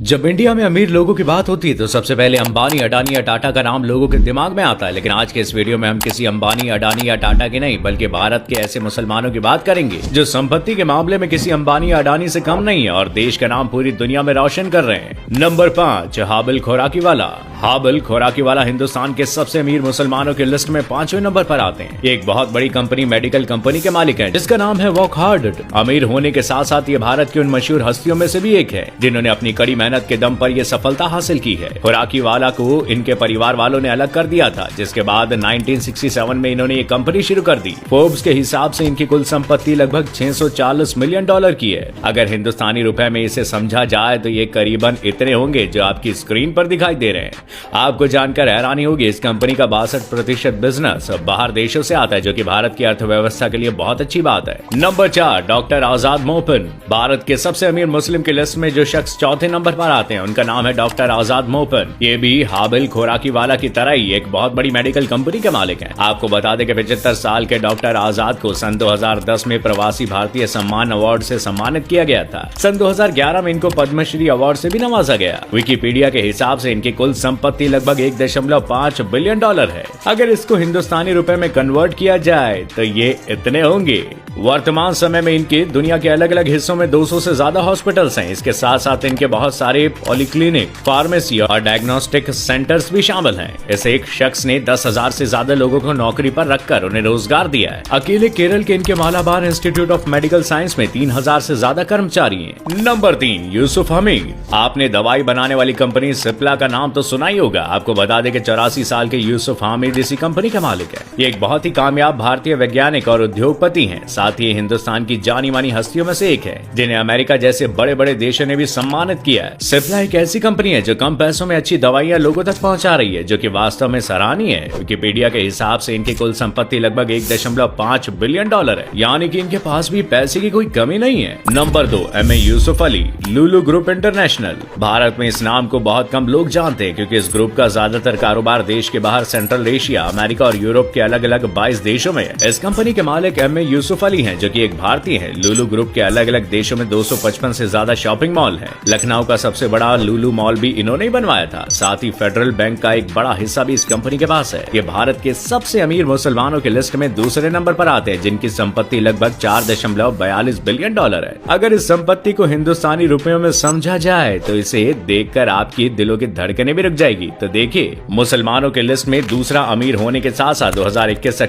जब इंडिया में अमीर लोगों की बात होती है तो सबसे पहले अंबानी, अडानी या टाटा का नाम लोगों के दिमाग में आता है। लेकिन आज के इस वीडियो में हम किसी अंबानी, अडानी या टाटा की नहीं बल्कि भारत के ऐसे मुसलमानों की बात करेंगे जो संपत्ति के मामले में किसी अंबानी या अडानी से कम नहीं है और देश का नाम पूरी दुनिया में रोशन कर रहे हैं। नंबर 5, हाबिल खोराकीवाला। हाबिल खोराकीवाला हिंदुस्तान के सबसे अमीर मुसलमानों की लिस्ट में 5वें नंबर पर आते हैं। ये एक बहुत बड़ी कंपनी, मेडिकल कंपनी के मालिक हैं जिसका नाम है वॉकहार्ड। अमीर होने के साथ साथ ये भारत की उन मशहूर हस्तियों में से भी एक है जिन्होंने अपनी कड़ी मेहनत के दम पर यह सफलता हासिल की है। खोराकीवाला को इनके परिवार वालों ने अलग कर दिया था, जिसके बाद 1967 में इन्होंने ये कंपनी शुरू कर दी। फोर्ब्स के हिसाब से इनकी कुल संपत्ति लगभग $640 मिलियन की है। अगर हिंदुस्तानी रुपए में इसे समझा जाए तो ये करीबन इतने होंगे जो आपकी स्क्रीन पर दिखाई दे रहे हैं। आपको जानकर हैरानी होगी, इस कंपनी का 62% बिजनेस बाहर देशों से आता है, जो कि भारत की अर्थव्यवस्था के लिए बहुत अच्छी बात है। नंबर 4, डॉक्टर आजाद मोपिन। भारत के सबसे अमीर मुस्लिम की लिस्ट में जो शख्स चौथे नंबर पर आते हैं उनका नाम है डॉक्टर आजाद मोपिन। ये भी हाबिल खोराकीवाला की तरह ही एक बहुत बड़ी मेडिकल कंपनी के मालिक हैं। आपको बता दें कि 75 साल के डॉक्टर आजाद को सन 2010 में प्रवासी भारतीय सम्मान अवार्ड से सम्मानित किया गया था। सन 2011 में इनको पद्मश्री अवार्ड से भी नवाजा गया। विकिपीडिया के हिसाब से इनकी कुल संपत्ति लगभग $1.5 बिलियन है। अगर इसको हिंदुस्तानी रुपए में कन्वर्ट किया जाए तो ये इतने होंगे। वर्तमान समय में इनके दुनिया के अलग अलग हिस्सों में 200 से ज्यादा हॉस्पिटल्स हैं। इसके साथ साथ इनके बहुत सारे पॉलीक्लिनिक, फार्मेसी और डायग्नोस्टिक सेंटर्स भी शामिल हैं। इस एक शख्स ने 10,000 से ज्यादा लोगों को नौकरी पर रखकर उन्हें रोजगार दिया है। अकेले केरल के इनके Malabar institute of medical science में 3,000 से ज्यादा कर्मचारी हैं। नंबर 3, यूसुफ हमीद। आपने दवाई बनाने वाली कंपनी सिप्ला का नाम तो सुना ही होगा। आपको बता दें कि 84 साल के यूसुफ हमीद इसी कंपनी का मालिक है। ये एक बहुत ही कामयाब भारतीय वैज्ञानिक और उद्योगपति हैं। साथ ही हिंदुस्तान की जानी मानी हस्तियों में से एक है जिन्हें अमेरिका जैसे बड़े बड़े देशों ने भी सम्मानित किया है। सिप्ला एक ऐसी कंपनी है जो कम पैसों में अच्छी दवाइयां लोगों तक पहुंचा रही है, जो कि वास्तव में सराहनीय है। विकिपीडिया के हिसाब से इनकी कुल संपत्ति लगभग $1.5 बिलियन है, यानी कि इनके पास भी पैसे की कोई कमी नहीं है। Number 2, MA Yusuf Ali. Lulu group international. Bharat में इस नाम को बहुत कम लोग जानते हैं क्योंकि इस ग्रुप का ज्यादातर कारोबार देश के बाहर सेंट्रल एशिया, अमेरिका और यूरोप के अलग अलग 22 देशों में है। इस कंपनी के मालिक एमए यूसुफ अली हैं, जो कि एक भारतीय हैं। लुलु ग्रुप के अलग अलग देशों में 255 से ज्यादा शॉपिंग मॉल हैं। लखनऊ का सबसे बड़ा लुलु मॉल भी इन्होंने ही बनवाया था। साथ ही फेडरल बैंक का एक बड़ा हिस्सा भी इस कंपनी के पास है। ये भारत के सबसे अमीर मुसलमानों की लिस्ट में दूसरे नंबर पर आते हैं, जिनकी संपत्ति लगभग $4.42 बिलियन है। अगर इस संपत्ति को हिंदुस्तानी रुपयों में समझा जाए तो इसे देखकर आपकी दिलों की धड़कनें भी रुक जाएगी। तो देखिए, मुसलमानों के लिस्ट में दूसरा अमीर होने के साथ साथ 2021 से